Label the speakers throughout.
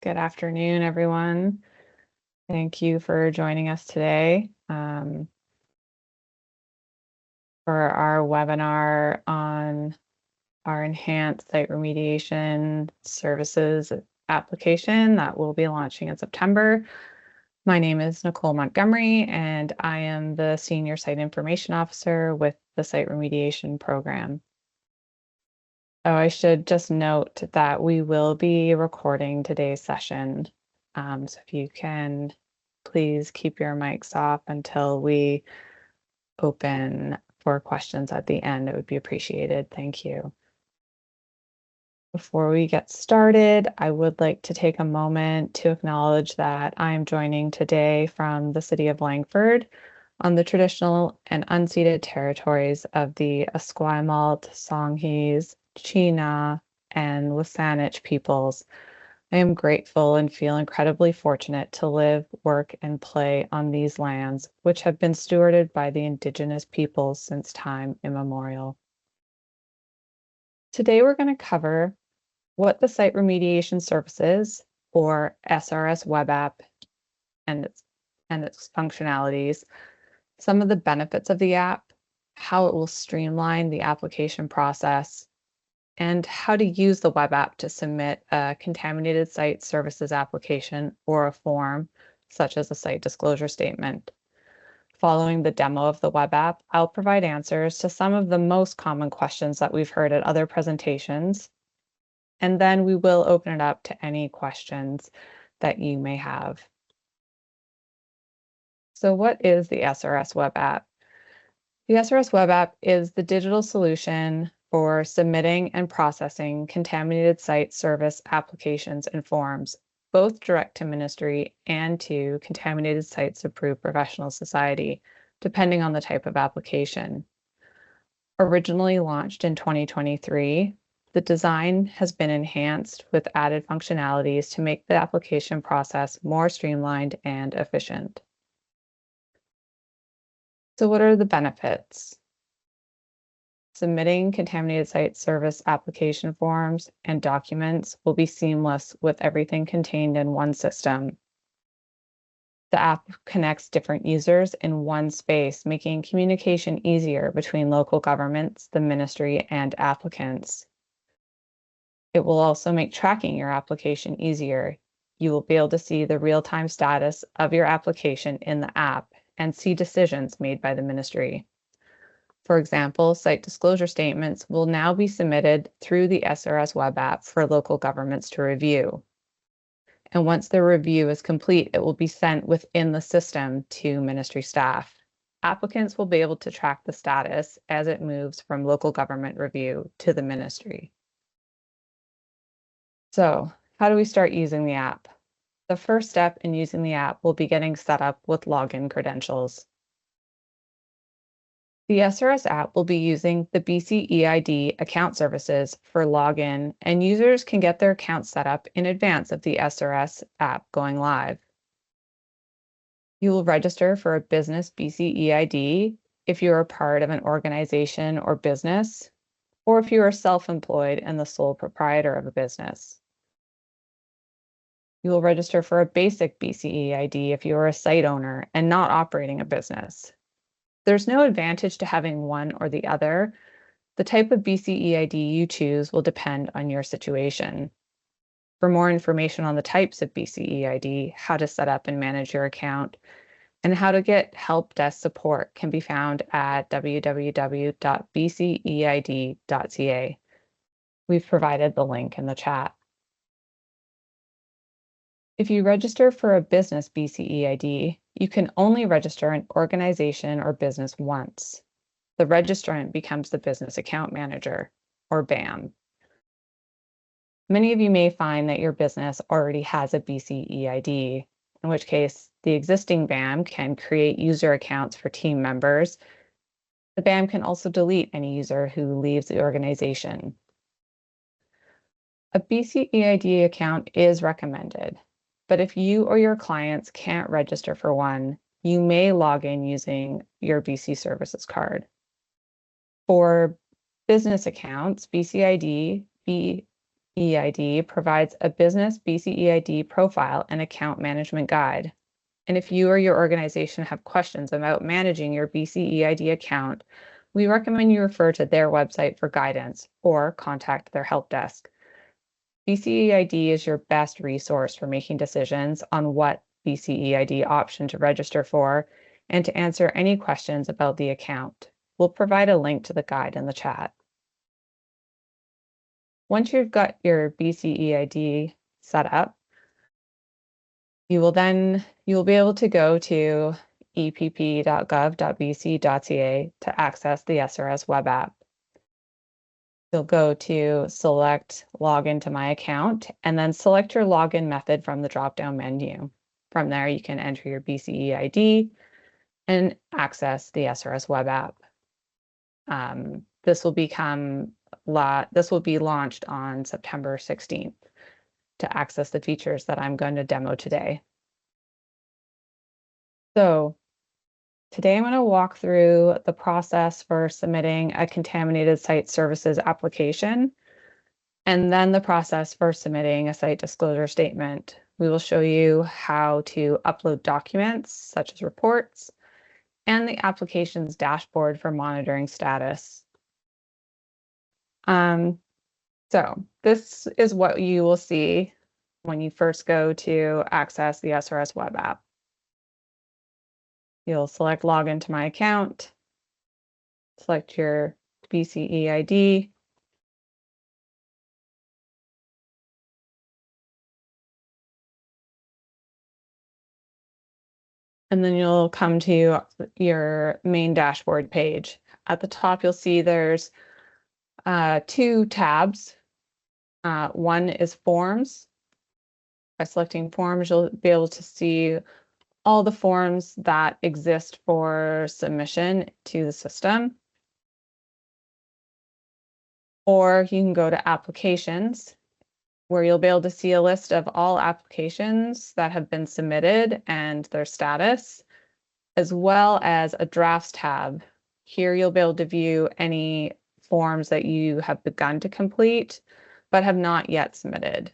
Speaker 1: Good afternoon, everyone. Thank you for joining us today for our webinar on our enhanced site remediation services application that we'll be launching in September. My name is Nicole Montgomery, and I am the Senior Site Information Officer with the Site Remediation Program. Oh, I should just note that we will be recording today's session. So if you can please keep your mics off until we open for questions at the end, it would be appreciated. Thank you. Before we get started, I would like to take a moment to acknowledge that I am joining today from the city of Langford on the traditional and unceded territories of the Esquimalt, Songhees, Chena, and Wasanich peoples. I am grateful and feel incredibly fortunate to live, work, and play on these lands, which have been stewarded by the Indigenous peoples since time immemorial. Today, we're going to cover what the Site Remediation Services, or SRS Web App, and its functionalities, some of the benefits of the app, how it will streamline the application process, and how to use the web app to submit a contaminated site services application or a form, such as a site disclosure statement. Following the demo of the web app, I'll provide answers to some of the most common questions that we've heard at other presentations, and then we will open it up to any questions that you may have. So what is the SRS Web App? The SRS Web App is the digital solution for submitting and processing contaminated site service applications and forms, both direct to ministry and to Contaminated Sites Approved Professional Society, depending on the type of application. Originally launched in 2023, the design has been enhanced with added functionalities to make the application process more streamlined and efficient. So what are the benefits? Submitting contaminated site service application forms and documents will be seamless with everything contained in one system. The app connects different users in one space, making communication easier between local governments, the ministry, and applicants. It will also make tracking your application easier. You will be able to see the real-time status of your application in the app and see decisions made by the ministry. For example, site disclosure statements will now be submitted through the SRS Web App for local governments to review. And once the review is complete, it will be sent within the system to ministry staff. Applicants will be able to track the status as it moves from local government review to the ministry. So, how do we start using the app? The first step in using the app will be getting set up with login credentials. The SRS app will be using the BCEID account services for login, and users can get their accounts set up in advance of the SRS app going live. You will register for a business BCEID if you are part of an organization or business, or if you are self-employed and the sole proprietor of a business. You will register for a basic BCEID if you are a site owner and not operating a business. There's no advantage to having one or the other. The type of BCEID you choose will depend on your situation. For more information on the types of BCEID, how to set up and manage your account, and how to get help desk support can be found at www.bceid.ca. We've provided the link in the chat. If you register for a business BCEID, you can only register an organization or business once. The registrant becomes the business account manager, or BAM. Many of you may find that your business already has a BCEID, in which case the existing BAM can create user accounts for team members. The BAM can also delete any user who leaves the organization. A BCEID account is recommended, but if you or your clients can't register for one, you may log in using your BC Services card. For business accounts, BCEID BCEID provides a business BCEID profile and account management guide. And if you or your organization have questions about managing your BCEID account, we recommend you refer to their website for guidance or contact their help desk. BCEID is your best resource for making decisions on what BCEID option to register for and to answer any questions about the account. We'll provide a link to the guide in the chat. Once you've got your BCEID set up, you will be able to go to epp.gov.bc.ca to access the SRS Web App. You'll go to select Login to my account and then select your login method from the drop-down menu. From there, you can enter your BCEID and access the SRS Web App. This will be launched on September 16th to access the features that I'm going to demo today. So today I'm going to walk through the process for submitting a contaminated site services application, and then the process for submitting a site disclosure statement. We will show you how to upload documents such as reports and the application's dashboard for monitoring status. So this is what you will see when you first go to access the SRS Web App. You'll select Login to my account, select your BCEID, and then you'll come to your main dashboard page. At the top, you'll see there's two tabs. One is Forms. By selecting Forms, you'll be able to see all the forms that exist for submission to the system. Or you can go to Applications, where you'll be able to see a list of all applications that have been submitted and their status, as well as a Drafts tab. Here you'll be able to view any forms that you have begun to complete but have not yet submitted.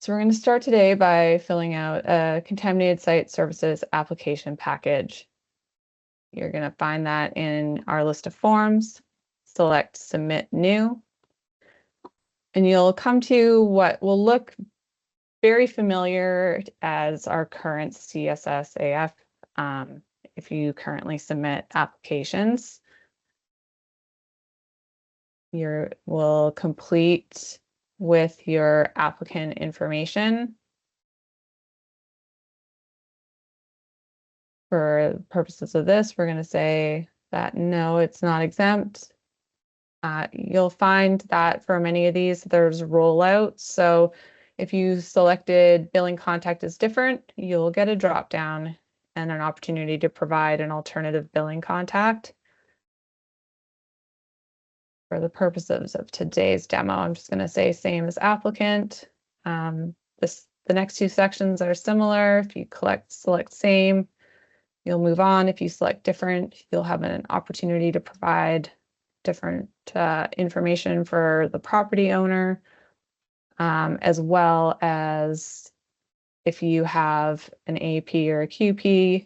Speaker 1: So we're going to start today by filling out a contaminated site services application package. You're going to find that in our list of forms, select Submit New, and you'll come to what will look very familiar as our current CSS AF if you currently submit applications. You will complete with your applicant information. For purposes of this, we're going to say that no, it's not exempt. You'll find that for many of these, there's rollouts. So if you selected billing contact is different, you'll get a drop down and an opportunity to provide an alternative billing contact. For the purposes of today's demo, I'm just going to say same as applicant. The next two sections are similar. If you select same, you'll move on. If you select different, you'll have an opportunity to provide different information for the property owner, as well as if you have an AP or a QP,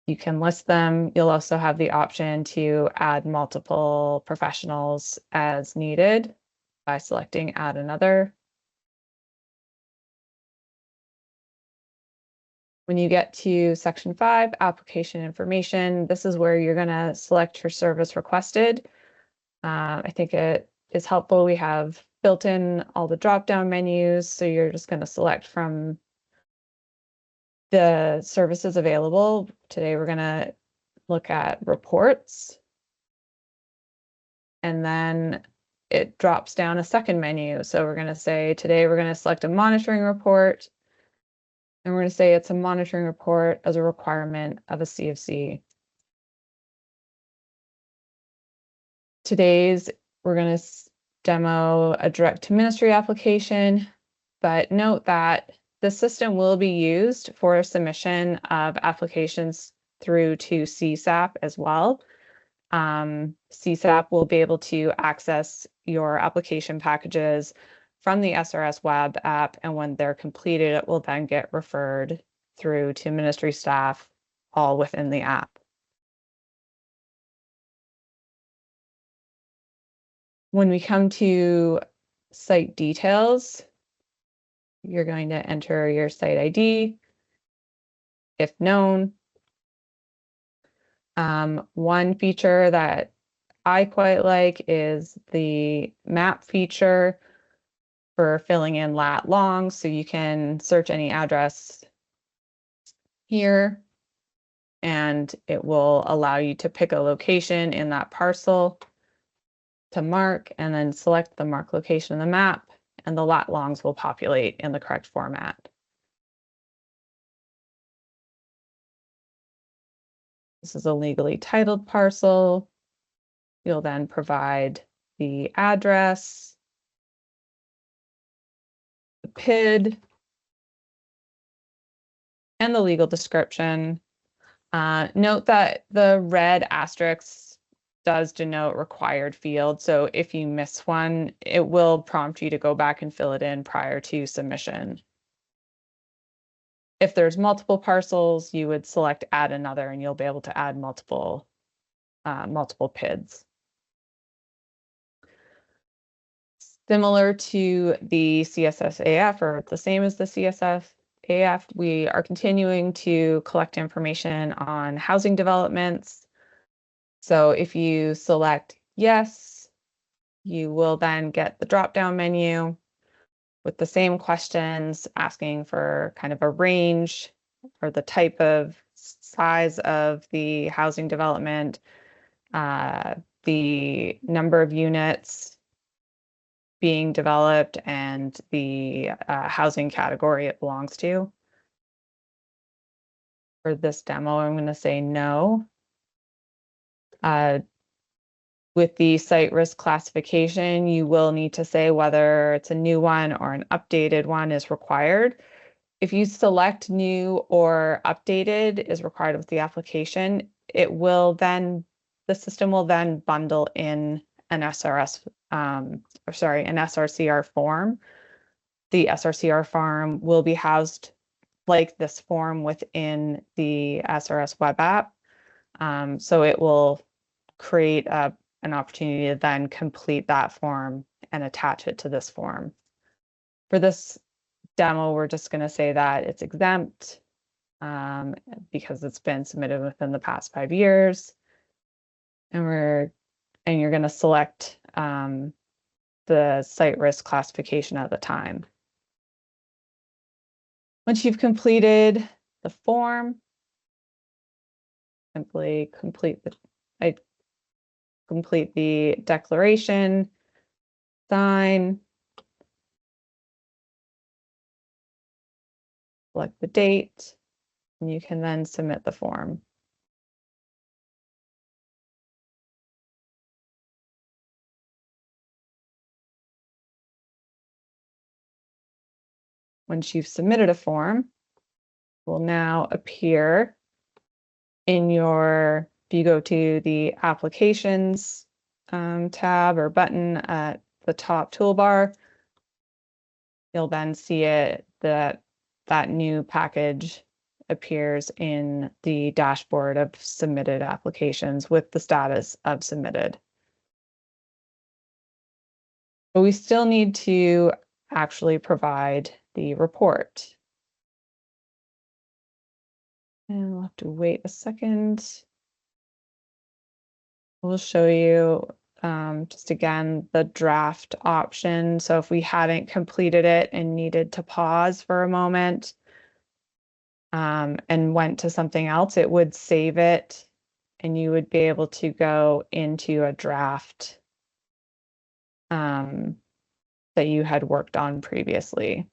Speaker 1: you can list them. You'll also have the option to add multiple professionals as needed by selecting Add Another. When you get to Section 5, Application Information, this is where you're going to select your service requested. I think it is helpful. We have built in all the drop-down menus, so you're just going to select from the services available. Today, we're going to look at reports. And then it drops down a second menu. So we're going to say, today, we're going to select a monitoring report. And we're going to say it's a monitoring report as a requirement of a CFC. Today's, we're going to demo a direct to ministry application, but note that the system will be used for submission of applications through to CSAP as well. CSAP will be able to access your application packages from the SRS Web App, and when they're completed, it will then get referred through to ministry staff, all within the app. When we come to site details, you're going to enter your site ID, if known. One feature that I quite like is the map feature for filling in lat long, so you can search any address here and it will allow you to pick a location in that parcel to mark and then select the mark location in the map, and the lat longs will populate in the correct format. This is a legally titled parcel. You'll then provide the address, the PID, and the legal description. Note that the red asterisk does denote required field. So if you miss one, it will prompt you to go back and fill it in prior to submission. If there's multiple parcels, you would select add another and you'll be able to add multiple PIDs. Similar to the CSSAF, or the same as the CSSAF, we are continuing to collect information on housing developments. So if you select yes, you will then get the drop-down menu with the same questions asking for kind of a range or the type of size of the housing development, the number of units being developed, and the housing category it belongs to. For this demo, I'm going to say no. With the site risk classification, you will need to say whether it's a new one or an updated one is required. If you select new or updated is required with the application, it will then, the system will then bundle in an an SRCR form. The SRCR form will be housed like this form within the SRS Web App. So it will create an opportunity to then complete that form and attach it to this form. For this demo, we're just going to say that it's exempt because it's been submitted within the past 5 years. And you're going to select the site risk classification at the time. Once you've completed the form, simply complete the declaration, sign, select the date, and you can then submit the form. Once you've submitted a form, it will now appear in your, if you go to the applications tab or button at the top toolbar, you'll then see it that new package appears in the dashboard of submitted applications with the status of submitted. But we still need to actually provide the report. And we'll have to wait a second. We'll show you just again the draft option. So if we hadn't completed it and needed to pause for a moment and went to something else, it would save it and you would be able to go into a draft that you had worked on previously.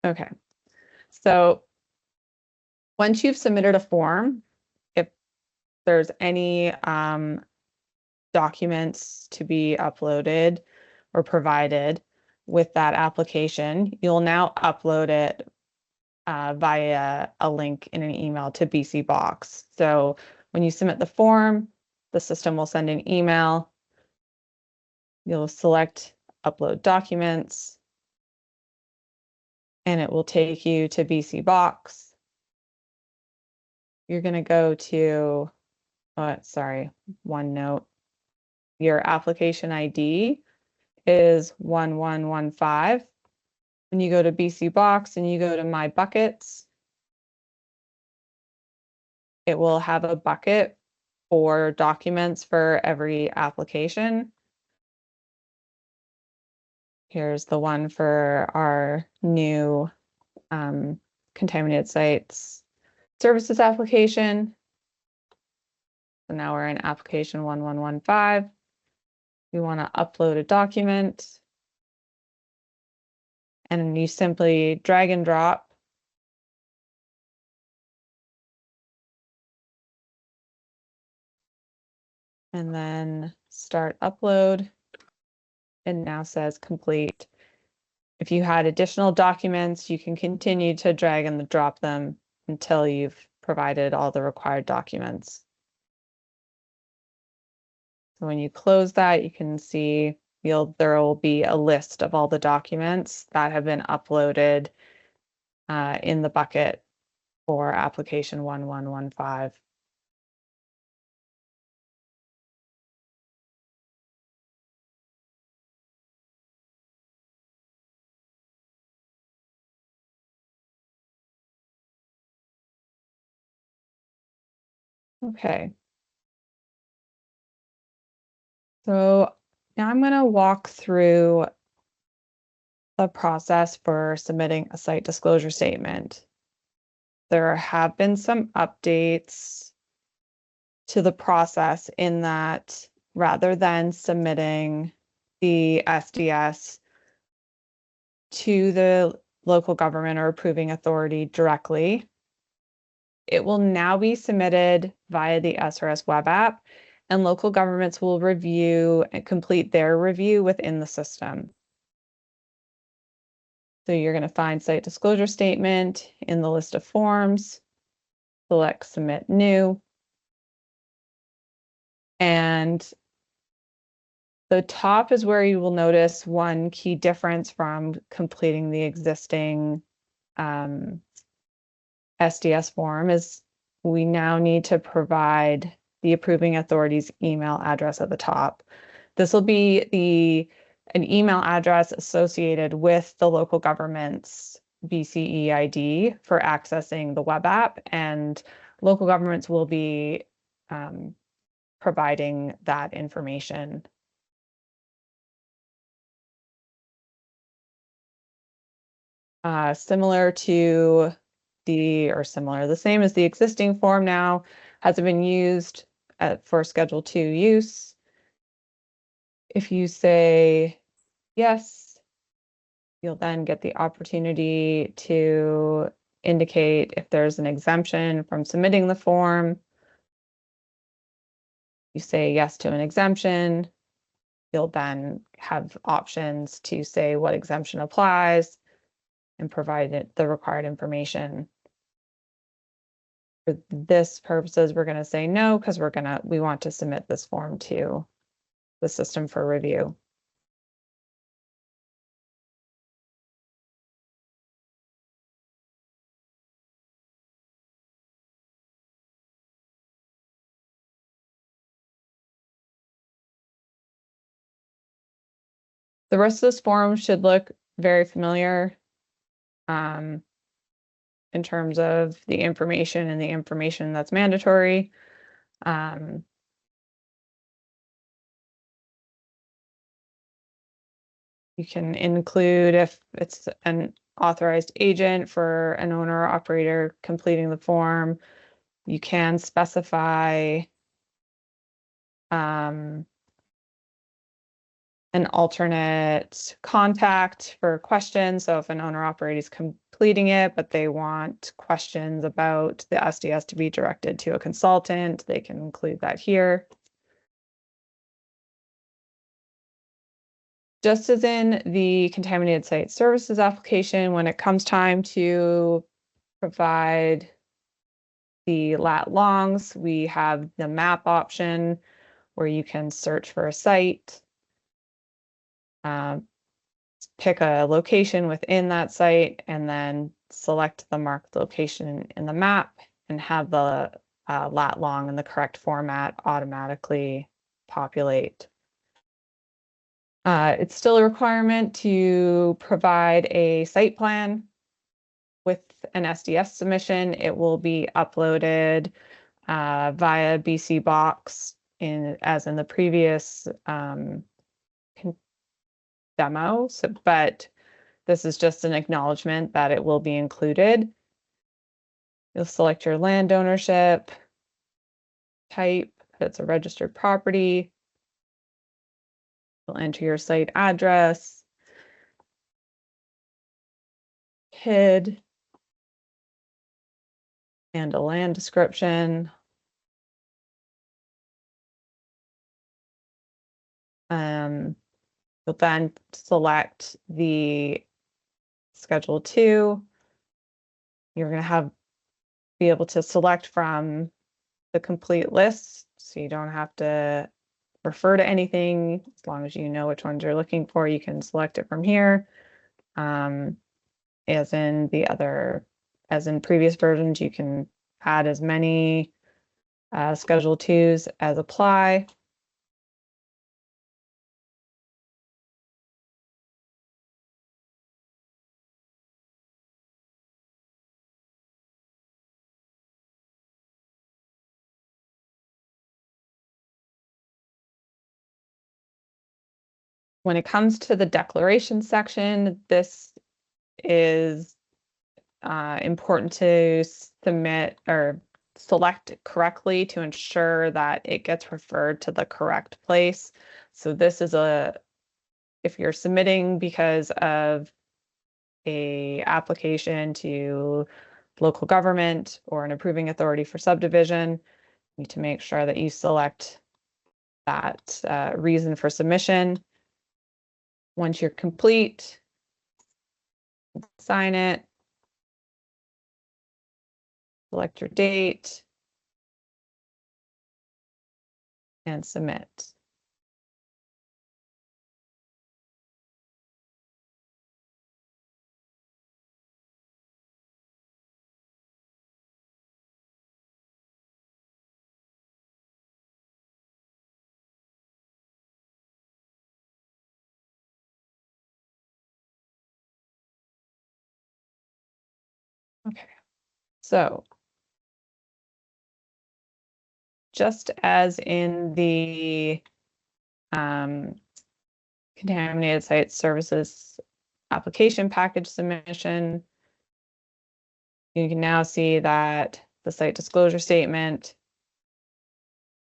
Speaker 1: Okay, so once you've submitted a form, if there's any documents to be uploaded or provided with that application, you'll now upload it via a link in an email to BC Box. So when you submit the form, the system will send an email. You'll select Upload Documents, and it will take you to BC Box. You're going to go to, one note. Your application ID is 1115. When you go to BC Box and you go to My Buckets, it will have a bucket for documents for every application. Here's the one for our new contaminated sites services application. So now we're in application 1115. We want to upload a document. And you simply drag and drop. And then start upload. It now says complete. If you had additional documents, you can continue to drag and drop them until you've provided all the required documents. So when you close that, you can see there will be a list of all the documents that have been uploaded in the bucket for application 1115. Okay. So now I'm going to walk through the process for submitting a site disclosure statement. There have been some updates to the process in that rather than submitting the SDS to the local government or approving authority directly, it will now be submitted via the SRS Web App, and local governments will review and complete their review within the system. So you're going to find Site Disclosure Statement in the list of forms, select Submit New, and the top is where you will notice one key difference from completing the existing SDS form is we now need to provide the approving authority's email address at the top. This will be an email address associated with the local government's BCE ID for accessing the web app, and local governments will be providing that information. The same as the existing form now, hasn't been used for Schedule 2 use. If you say yes, you'll then get the opportunity to indicate if there's an exemption from submitting the form. You say yes to an exemption, you'll then have options to say what exemption applies and provide the required information. For this purposes, we're going to say no because we want to submit this form to the system for review. The rest of this form should look very familiar in terms of the information and the information that's mandatory. You can include if it's an authorized agent for an owner or operator completing the form. You can specify an alternate contact for questions. So if an owner operator is completing it, but they want questions about the SDS to be directed to a consultant, they can include that here. Just as in the contaminated site services application, when it comes time to provide the lat longs, we have the map option where you can search for a site, pick a location within that site, and then select the marked location in the map and have the lat long in the correct format automatically populate. It's still a requirement to provide a site plan with an SDS submission. It will be uploaded via BC Box as in the previous demo, but this is just an acknowledgement that it will be included. You'll select your land ownership type, that's a registered property. You'll enter your site address, PID, and a land description. You'll then select the Schedule 2. You're going to be able to select from the complete list, so you don't have to refer to anything. As long as you know which ones you're looking for, you can select it from here. As in previous versions, you can add as many Schedule 2s as apply. When it comes to the declaration section, this is important to submit or select correctly to ensure that it gets referred to the correct place. So this is if you're submitting because of a application to local government or an approving authority for subdivision, you need to make sure that you select that reason for submission. Once you're complete, sign it, select your date, and submit. Okay, so just as in the contaminated site services application package submission, you can now see that the site disclosure statement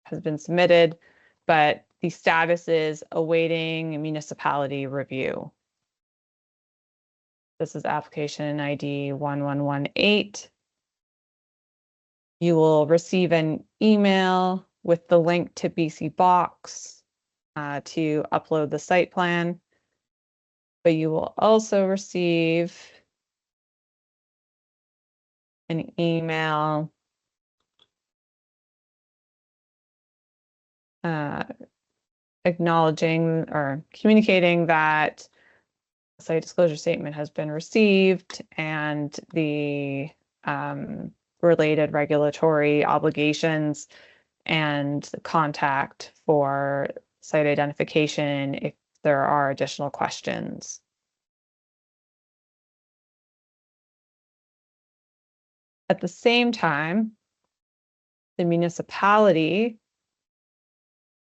Speaker 1: has been submitted, but the status is awaiting municipality review. This is application ID 1118. You will receive an email with the link to BC Box to upload the site plan, but you will also receive an email acknowledging or communicating that the site disclosure statement has been received and the related regulatory obligations and contact for site identification if there are additional questions. At the same time, the municipality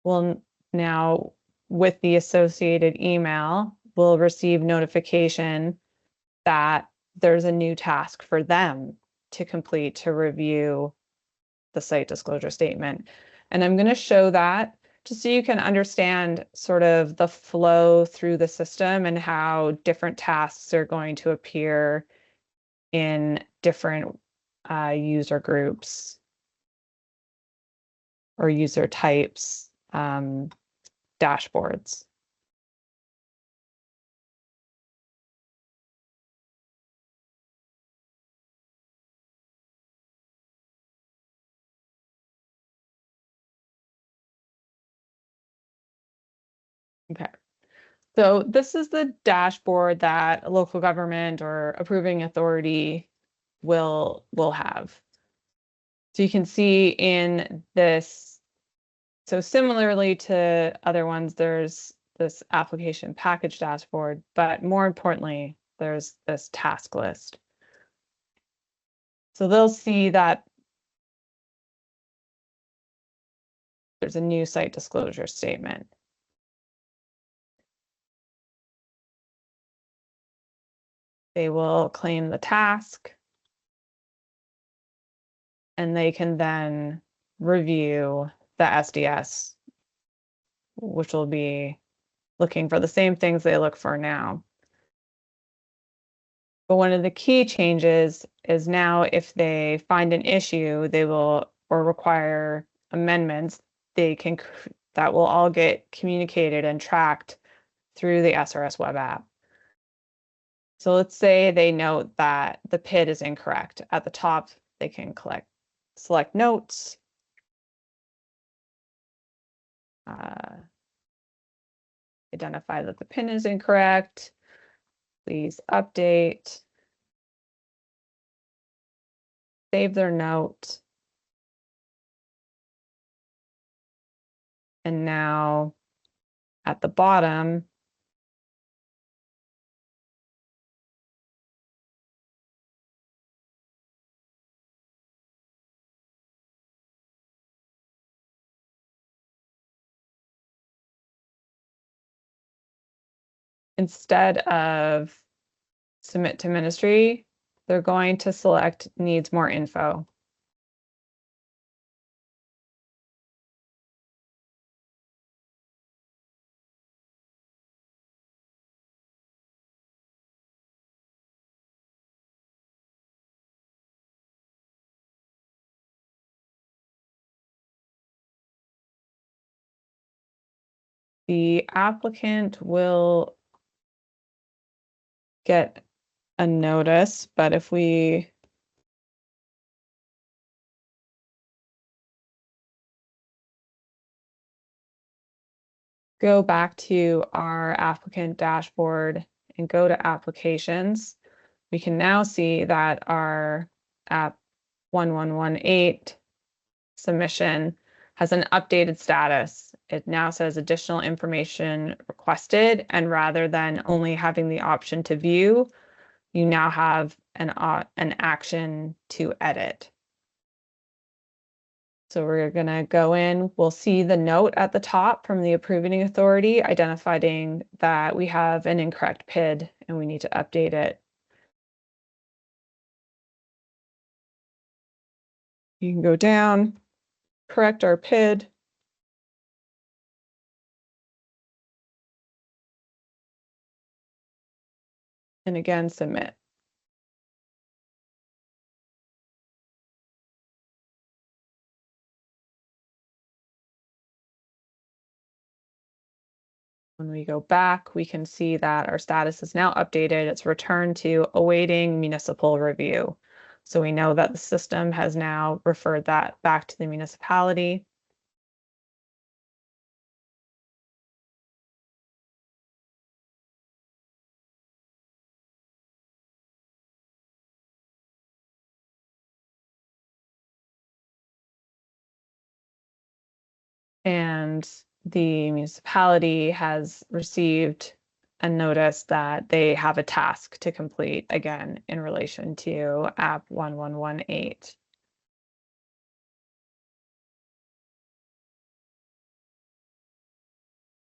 Speaker 1: will now, with the associated email, will receive notification that there's a new task for them to complete to review the site disclosure statement. And I'm going to show that just so you can understand sort of the flow through the system and how different tasks are going to appear in different user groups or user types dashboards. Okay. So this is the dashboard that a local government or approving authority will have. So you can see in this, so similarly to other ones, there's this application package dashboard, but more importantly, there's this task list. So they'll see that there's a new site disclosure statement. They will claim the task, and they can then review the SDS, which will be looking for the same things they look for now. But one of the key changes is now if they find an issue, they will, or require amendments, that will all get communicated and tracked through the SRS Web App. So let's say they note that the PID is incorrect. At the top, they can select notes, identify that the PIN is incorrect, please update, save their note. And now at the bottom, instead of submit to ministry, they're going to select needs more info. The applicant will get a notice, but if we go back to our applicant dashboard and go to applications, we can now see that our app 1118 submission has an updated status. It now says additional information requested, and rather than only having the option to view, you now have an action to edit. So we're going to go in, we'll see the note at the top from the approving authority identifying that we have an incorrect PID and we need to update it. You can go down, correct our PID, and again, submit. When we go back, we can see that our status is now updated. It's returned to awaiting municipal review. So we know that the system has now referred that back to the municipality. And the municipality has received a notice that they have a task to complete again in relation to app 1118.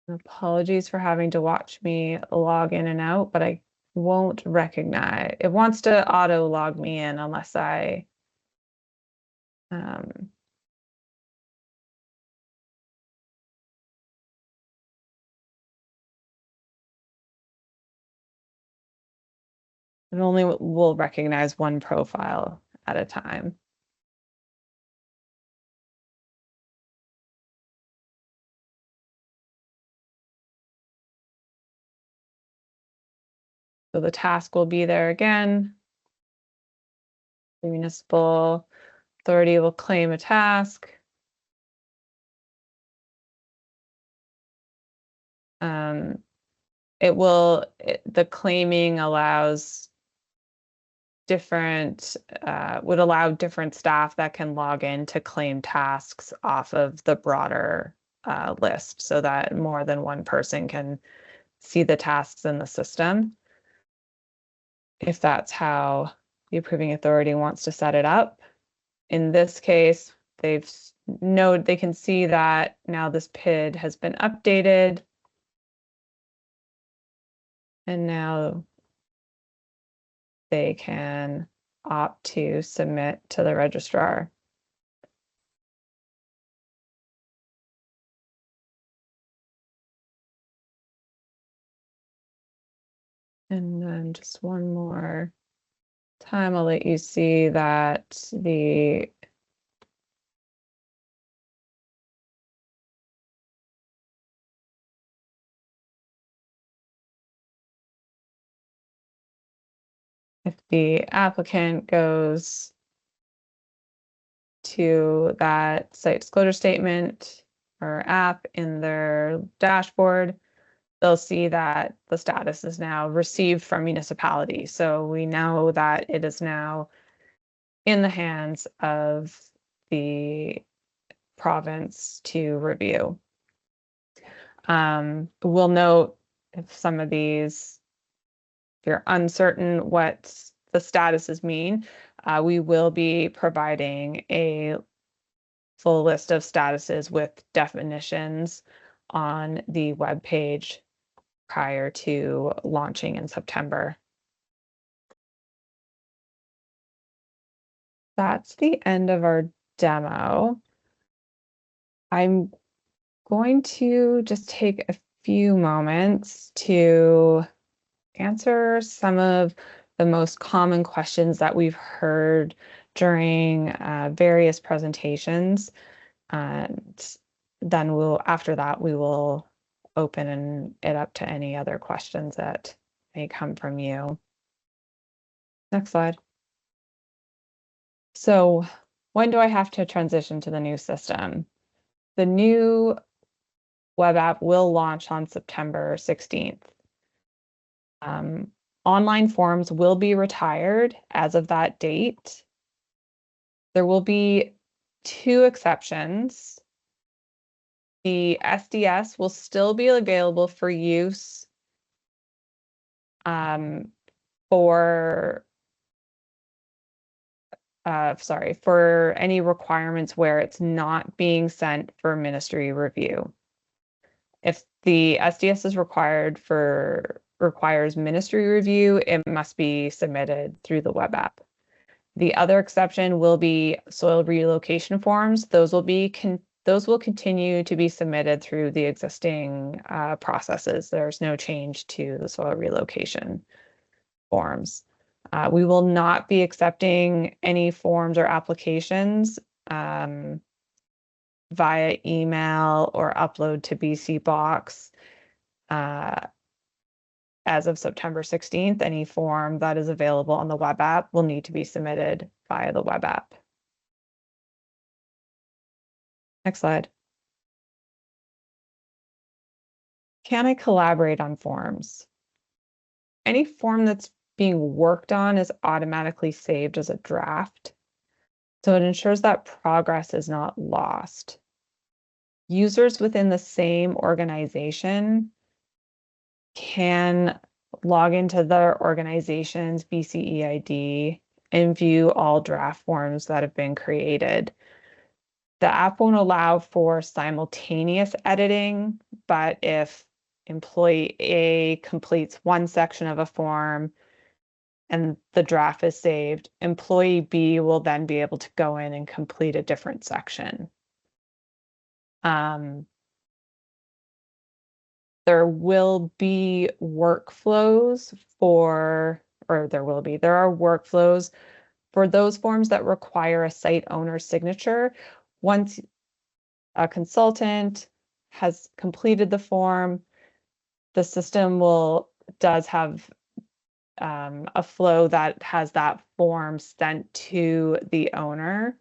Speaker 1: Apologies for having to watch me log in and out, but I won't recognize. It wants to auto log me in unless I it only will recognize one profile at a time. So the task will be there again. The municipal authority will claim a task. The claiming allows would allow different staff that can log in to claim tasks off of the broader list so that more than one person can see the tasks in the system. If that's how the approving authority wants to set it up. In this case, they can see that now this PID has been updated. And now they can opt to submit to the registrar. And then just one more time, I'll let you see that if the applicant goes to that site disclosure statement or app in their dashboard, they'll see that the status is now received from municipality. So we know that it is now in the hands of the province to review. We'll note if some of these, if you're uncertain what the statuses mean, we will be providing a full list of statuses with definitions on the web page prior to launching in September. That's the end of our demo. I'm going to just take a few moments to answer some of the most common questions that we've heard during various presentations. And then after that, we will open it up to any other questions that may come from you. Next slide. So when do I have to transition to the new system? The new web app will launch on September 16th. Online forms will be retired as of that date. There will be 2 exceptions. The SDS will still be available for use for any requirements where it's not being sent for ministry review. If the SDS is requires ministry review, it must be submitted through the web app. The other exception will be soil relocation forms. Those will continue to be submitted through the existing processes. There's no change to the soil relocation forms. We will not be accepting any forms or applications via email or upload to BC Box. As of September 16th, any form that is available on the web app will need to be submitted via the web app. Next slide. Can I collaborate on forms? Any form that's being worked on is automatically saved as a draft, so it ensures that progress is not lost. Users within the same organization can log into their organization's BCEID and view all draft forms that have been created. The app won't allow for simultaneous editing, but if employee A completes one section of a form and the draft is saved, employee B will then be able to go in and complete a different section. There will be workflows there are workflows for those forms that require a site owner signature. Once a consultant has completed the form, the system does have a flow that has that form sent to the owner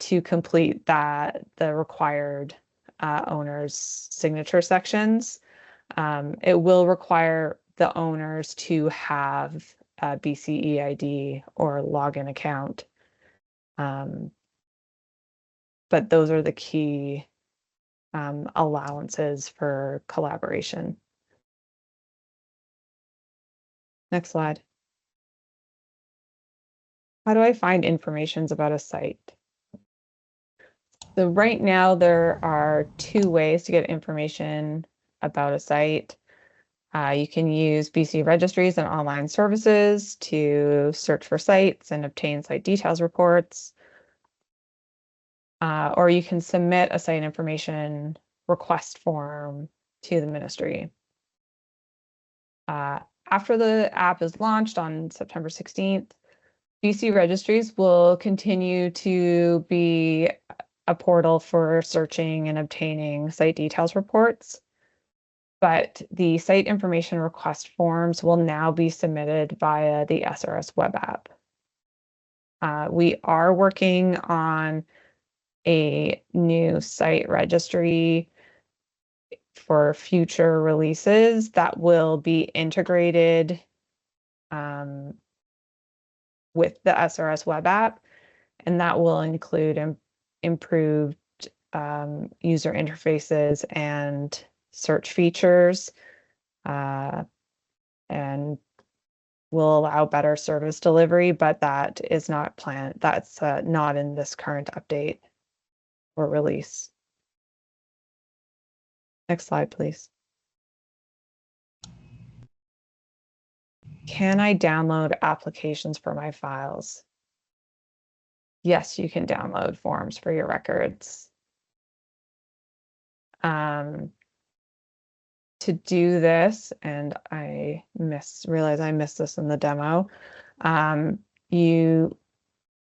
Speaker 1: to complete the required owner's signature sections. It will require the owners to have a BCE ID or login account. But those are the key allowances for collaboration. Next slide. How do I find information about a site? So right now there are 2 ways to get information about a site. You can use BC registries and online services to search for sites and obtain site details reports. Or you can submit a site information request form to the ministry. After the app is launched on September 16th, BC registries will continue to be a portal for searching and obtaining site details reports, but the site information request forms will now be submitted via the SRS Web App. We are working on a new site registry for future releases that will be integrated with the SRS Web App, and that will include improved user interfaces and search features, and will allow better service delivery, but that is not planned. That's not in this current update or release. Next slide, please. Can I download applications for my files? Yes, you can download forms for your records. To do this, and I realize I missed this in the demo,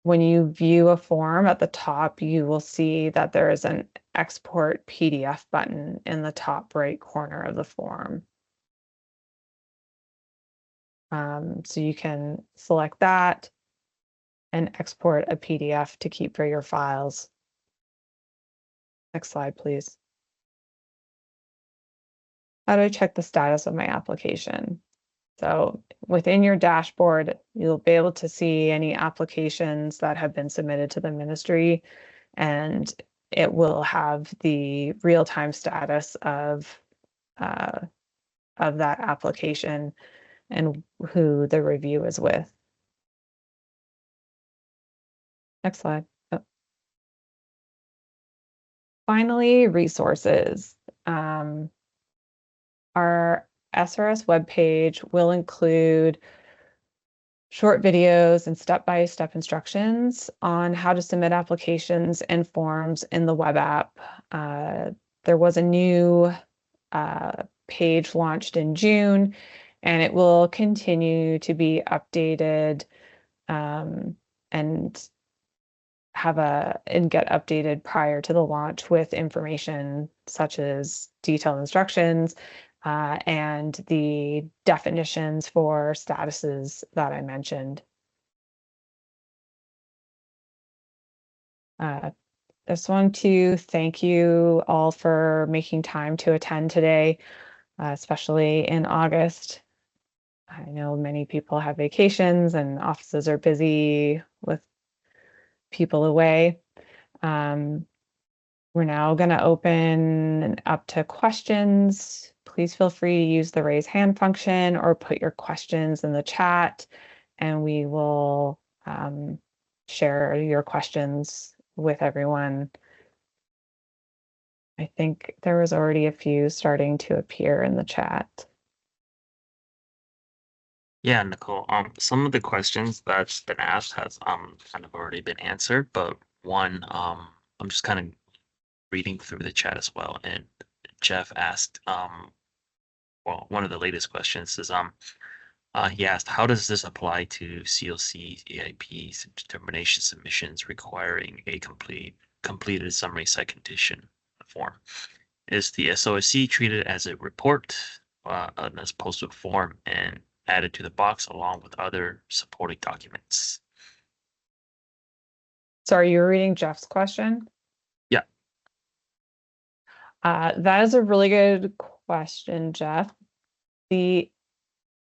Speaker 1: when you view a form at the top, you will see that there is an export PDF button in the top right corner of the form. So you can select that and export a PDF to keep for your files. Next slide, please. How do I check the status of my application? So within your dashboard, you'll be able to see any applications that have been submitted to the ministry, and it will have the real-time status of that application and who the review is with. Next slide. Oh. Finally, resources. Our SRS webpage will include short videos and step-by-step instructions on how to submit applications and forms in the web app. There was a new page launched in June, and it will continue to be updated and get updated prior to the launch with information such as detailed instructions and the definitions for statuses that I mentioned. I just want to thank you all for making time to attend today, especially in August. I know many people have vacations and offices are busy with people away. We're now going to open up to questions. Please feel free to use the raise hand function or put your questions in the chat, and we will share your questions with everyone. I think there was already a few starting to appear in the chat.
Speaker 2: Yeah, Nicole. Some of the questions that's been asked has kind of already been answered, but one I'm just kind of reading through the chat as well, and Jeff asked well, one of the latest questions is he asked, how does this apply to COCs, AIPs, and determination submissions requiring a completed summary site condition form? Is the SOSC treated as a report as opposed to a form and added to the box along with other supporting documents?
Speaker 1: Sorry, you're reading Jeff's question?
Speaker 2: Yeah.
Speaker 1: That is a really good question, Jeff. The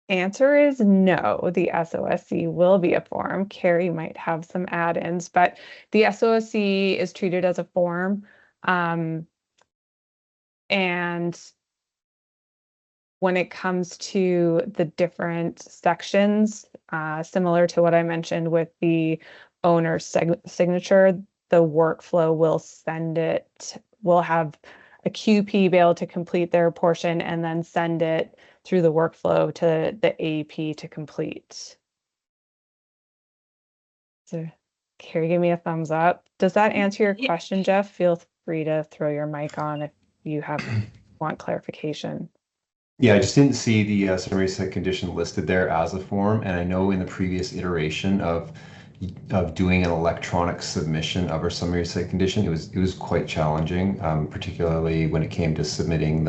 Speaker 1: answer is no. The SOSC will be a form. Carrie might have some add-ins, but the SOSC is treated as a form. And when it comes to the different sections, similar to what I mentioned with the owner's signature, the workflow will send it, will have a QP be able to complete their portion and then send it through the workflow to the AP to complete. So, Carrie, give me a thumbs up. Does that answer your question, Jeff? Feel free to throw your mic on if you want clarification.
Speaker 3: Yeah, I just didn't see the summary site condition listed there as a form, and I know in the previous iteration of doing an electronic submission of our summary site condition, it was quite challenging, particularly when it came to submitting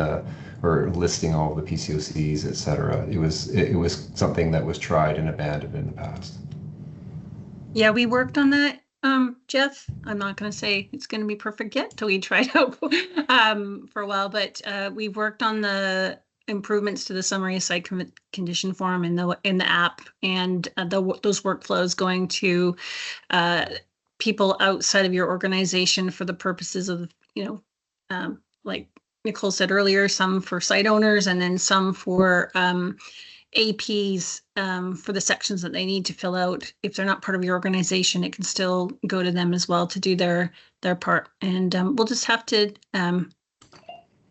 Speaker 3: or listing all the PCOCs, etc. It was something that was tried and abandoned in the past.
Speaker 4: Yeah, we worked on that, Jeff. I'm not going to say it's going to be perfect yet till we try it out for a while, but we've worked on the improvements to the summary site condition form in the app, and those workflows going to people outside of your organization for the purposes of, like Nicole said earlier, some for site owners and then some for APs for the sections that they need to fill out. If they're not part of your organization, it can still go to them as well to do their part. And we'll just have to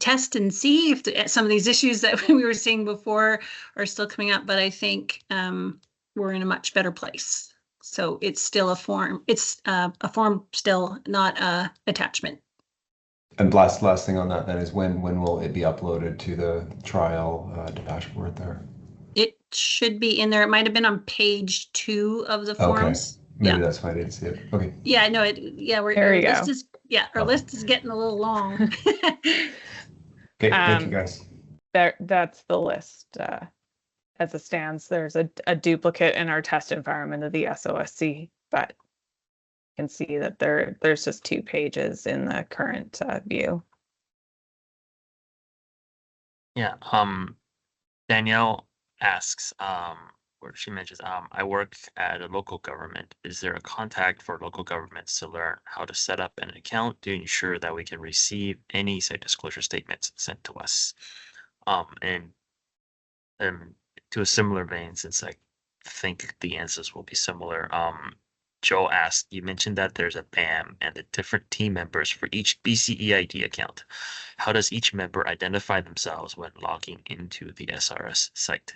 Speaker 4: test and see if some of these issues that we were seeing before are still coming up. But I think we're in a much better place. So it's still a form. It's a form still, not a attachment.
Speaker 3: And last thing on that then is when will it be uploaded to the trial dashboard there? It
Speaker 4: should be in there. It might have been on page 2 of the forms.
Speaker 3: Okay. Maybe that's why I didn't see it. Okay.
Speaker 4: Yeah, no, our list is getting a little long.
Speaker 3: Okay, thank you guys.
Speaker 1: That's the list as it stands. There's a duplicate in our test environment of the SOSC, but you can see that there's just 2 pages in the current view.
Speaker 2: Yeah, Danielle asks, where she mentions, I work at a local government. Is there a contact for local governments to learn how to set up an account to ensure that we can receive any site disclosure statements sent to us? And to a similar vein, since I think the answers will be similar, Joe asked, you mentioned that there's a BAM and the different team members for each BCEID account. How does each member identify themselves when logging into the SRS site?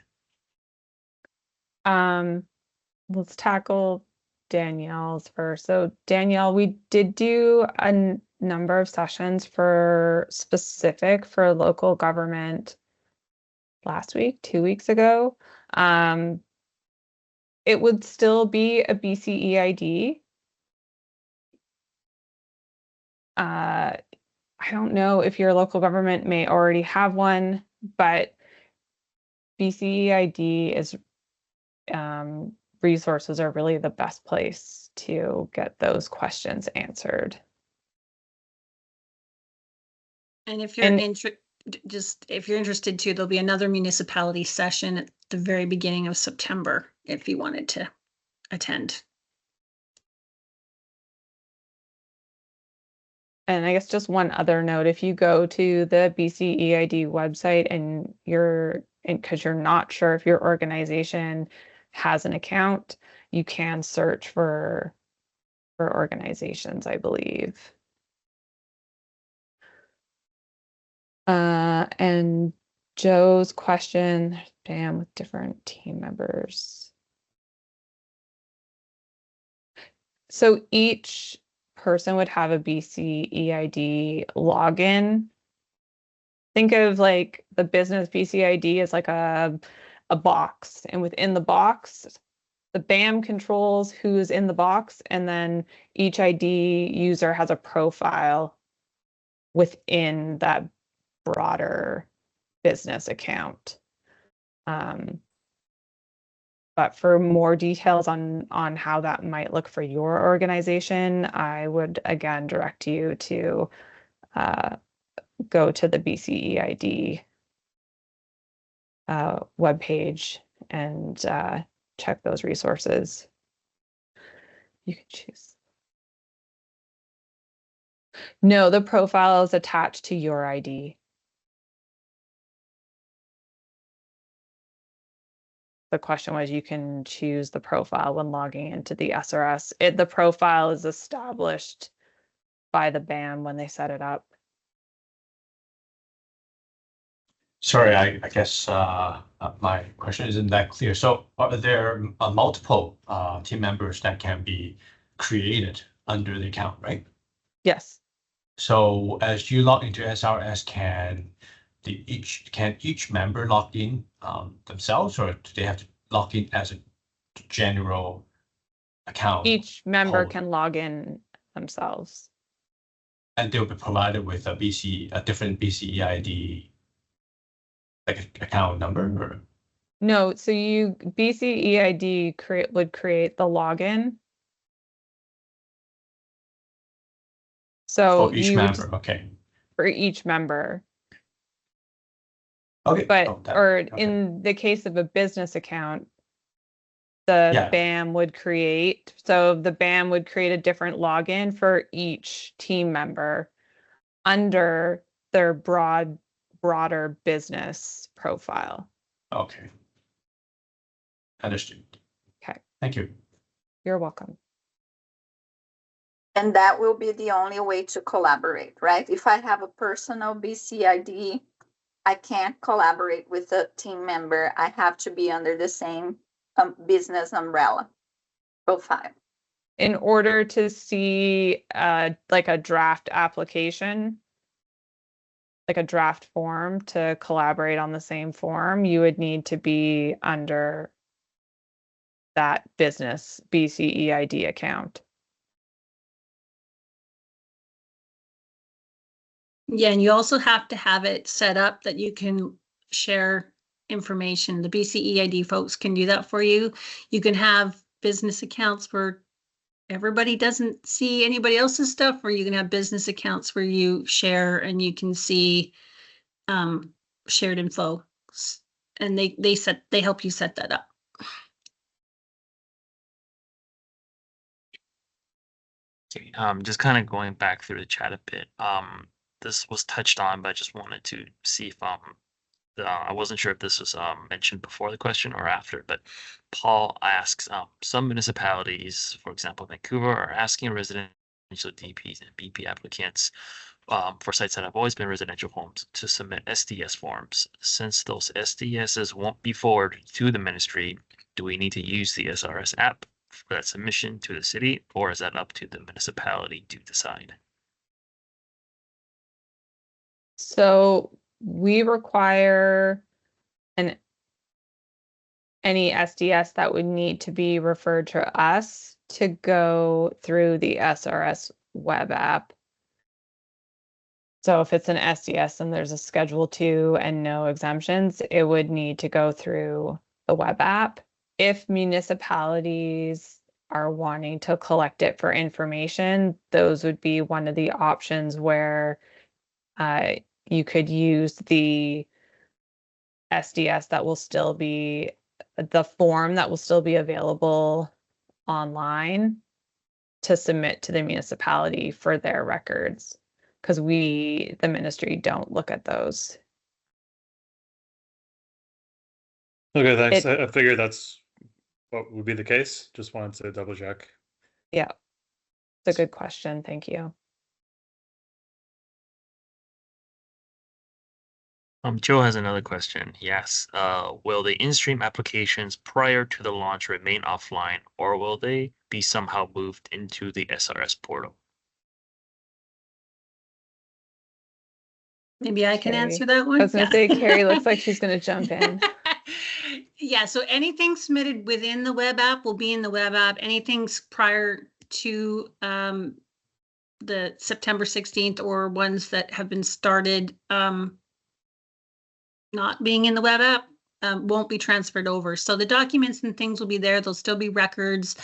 Speaker 1: Let's tackle Danielle's first. So Danielle, we did do a number of sessions for local government last week, 2 weeks ago. It would still be a BCEID. I don't know if your local government may already have one, but BCEID is resources are really the best place to get those questions answered.
Speaker 4: And if you're interested too, there'll be another municipality session at the very beginning of September if you wanted to attend.
Speaker 1: And I guess just one other note, if you go to the BCEID website and because you're not sure if your organization has an account, you can search for organizations, I believe. And Joe's question, BAM with different team members. So each person would have a BCEID login. Think of like the business BCEID as like a box, and within the box, the BAM controls who's in the box, and then each ID user has a profile within that broader business account. But for more details on how that might look for your organization, I would again direct you to go to the BCEID webpage and check those resources. You can choose. No, the profile is attached to your ID. The question was, you can choose the profile when logging into the SRS. The profile is established by the BAM when they set it up.
Speaker 5: Sorry, I guess my question isn't that clear. So are there multiple team members that can be created under the account, right?
Speaker 1: Yes.
Speaker 5: So as you log into SRS, can each member log in themselves, or do they have to log in as a general account?
Speaker 1: Each member
Speaker 5: holder?
Speaker 1: can log in themselves.
Speaker 5: And they'll be provided with a different BCE ID, like account number, or?
Speaker 1: No, so BCE ID would create the login. So
Speaker 5: For each member, okay.
Speaker 1: For each member.
Speaker 5: Okay.
Speaker 1: But
Speaker 5: okay.
Speaker 1: In the case of a business account, the BAM would create. So the BAM would create a different login for each team member under their broader business profile.
Speaker 5: Okay. Understood.
Speaker 1: Okay.
Speaker 5: Thank you.
Speaker 1: You're welcome.
Speaker 6: And that will be the only way to collaborate, right? If I have a personal BCID, I can't collaborate with a team member. I have to be under the same business umbrella profile.
Speaker 1: In order to see like a draft application, like a draft form to collaborate on the same form, you would need to be under that business BCE ID account.
Speaker 4: Yeah, and you also have to have it set up that you can share information. The BCE ID folks can do that for you. You can have business accounts where everybody doesn't see anybody else's stuff, or you can have business accounts where you share and you can see shared info. And they help you set that up.
Speaker 2: Okay, just kind of going back through the chat a bit. This was touched on, but I just wanted to see if I wasn't sure if this was mentioned before the question or after, but Paul asks, some municipalities, for example, Vancouver, are asking residential DPs and BP applicants for sites that have always been residential homes to submit SDS forms. Since those SDSs won't be forwarded to the ministry, do we need to use the SRS app for that submission to the city, or is that up to the municipality to decide?
Speaker 1: So we require any SDS that would need to be referred to us to go through the SRS Web App. So if it's an SDS and there's a Schedule 2 and no exemptions, it would need to go through the web app. If municipalities are wanting to collect it for information, those would be one of the options where you could use the SDS that will still be the form that will still be available online to submit to the municipality for their records, because the ministry, don't look at those.
Speaker 7: Okay, thanks. I figured that's what would be the case. Just wanted to double check.
Speaker 1: Yeah, it's a good question. Thank you.
Speaker 2: Joe has another question. He asks, will the in-stream applications prior to the launch remain offline, or will they be somehow moved into the SRS portal?
Speaker 4: Maybe I can
Speaker 1: Carrie.
Speaker 4: answer that one.
Speaker 1: I was going to say, Carrie looks like she's going to jump in.
Speaker 4: Yeah, so anything submitted within the web app will be in the web app. Anything prior to the September 16th or ones that have been started not being in the web app won't be transferred over. So the documents and things will be there. There'll still be records.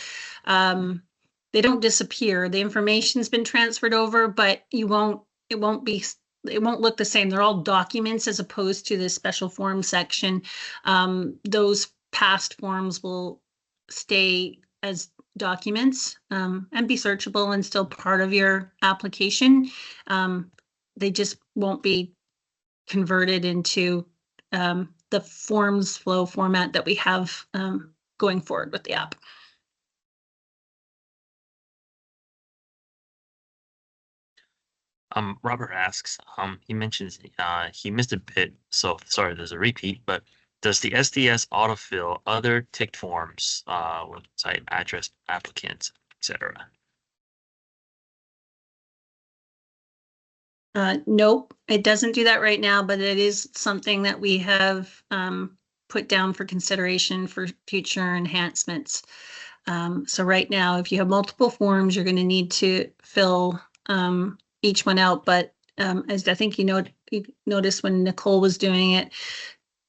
Speaker 4: They don't disappear. The information's been transferred over, but it won't be it won't look the same. They're all documents as opposed to the special form section. Those past forms will stay as documents and be searchable and still part of your application. They just won't be converted into the forms flow format that we have going forward with the app.
Speaker 2: Robert asks, he mentions he missed a bit, so sorry, there's a repeat, but does the SDS autofill other ticked forms, website address, applicants, etc.?
Speaker 4: Nope, it doesn't do that right now, but it is something that we have put down for consideration for future enhancements. So right now, if you have multiple forms, you're going to need to fill each one out. But as I think you noticed when Nicole was doing it,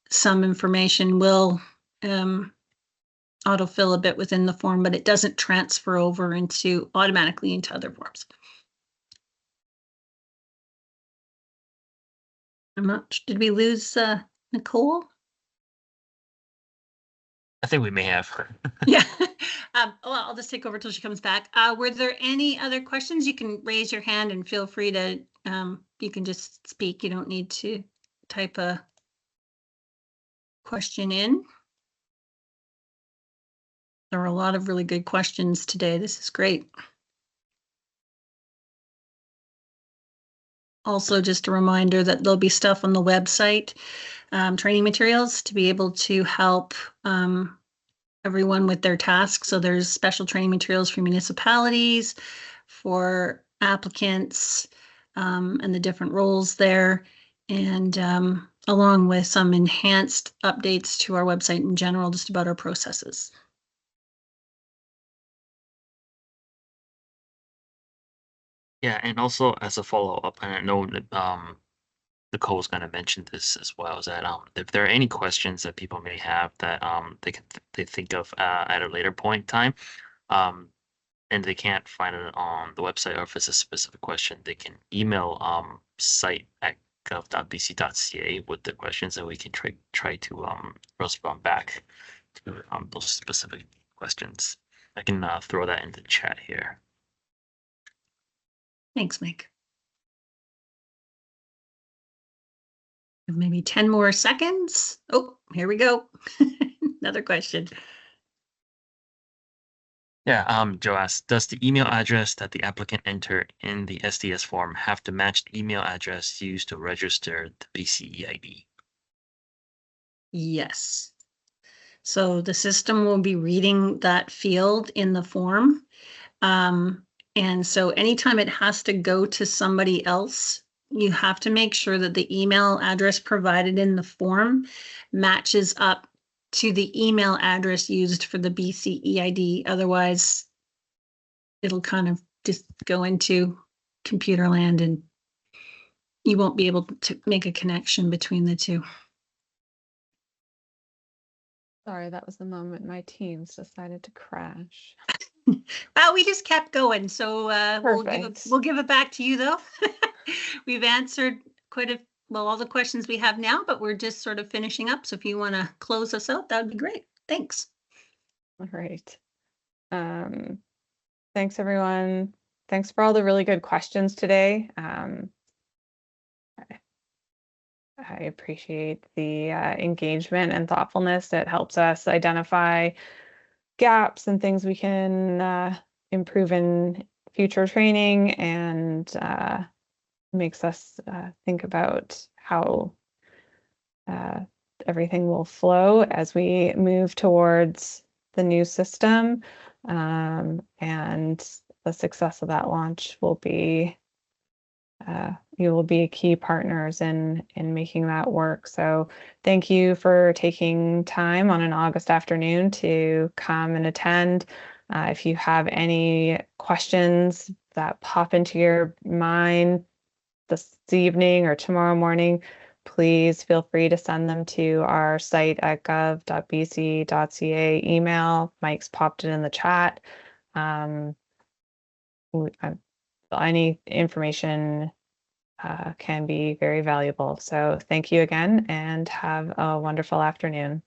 Speaker 4: some information will autofill a bit within the form, but it doesn't transfer over automatically into other forms. Did we lose Nicole?
Speaker 2: I think we may have.
Speaker 4: Yeah. Well, I'll just take over till she comes back. Were there any other questions? You can raise your hand and feel free to, you can just speak. You don't need to type a question in. There were a lot of really good questions today. This is great. Also, just a reminder that there'll be stuff on the website, training materials to be able to help everyone with their tasks. So there's special training materials for municipalities, for applicants, and the different roles there, and along with some enhanced updates to our website in general, just about our processes.
Speaker 2: Yeah, and also as a follow-up, and I know Nicole was going to mention this as well, is that if there are any questions that people may have that they think of at a later point in time, and they can't find it on the website, or if it's a specific question, they can email site@gov.bc.ca with the questions, and we can try to respond back to those specific questions. I can throw that in the chat here.
Speaker 4: Thanks, Mike. Maybe 10 more seconds. Oh, here we go. Another question.
Speaker 2: Yeah, Joe asks, does the email address that the applicant entered in the SDS form have to match the email address used to register the BCEID?
Speaker 4: Yes. So the system will be reading that field in the form. And so anytime it has to go to somebody else, you have to make sure that the email address provided in the form matches up to the email address used for the BCEID. Otherwise, it'll kind of just go into computer land and you won't be able to make a connection between the two.
Speaker 1: Sorry, that was the moment my Teams decided to crash.
Speaker 4: Well, we just kept going, so
Speaker 1: Perfect.
Speaker 4: we'll give it back to you, though. We've answered all the questions we have now, but we're just sort of finishing up. So if you want to close us out, that would be great. Thanks.
Speaker 1: All right. Thanks, everyone. Thanks for all the really good questions today. I appreciate the engagement and thoughtfulness. It helps us identify gaps and things we can improve in future training, and makes us think about how everything will flow as we move towards the new system, and the success of that launch will be you will be key partners in making that work. So thank you for taking time on an August afternoon to come and attend. If you have any questions that pop into your mind this evening or tomorrow morning, please feel free to send them to our site at gov.bc.ca email. Mike's popped it in the chat. Any information can be very valuable. So thank you again and have a wonderful afternoon.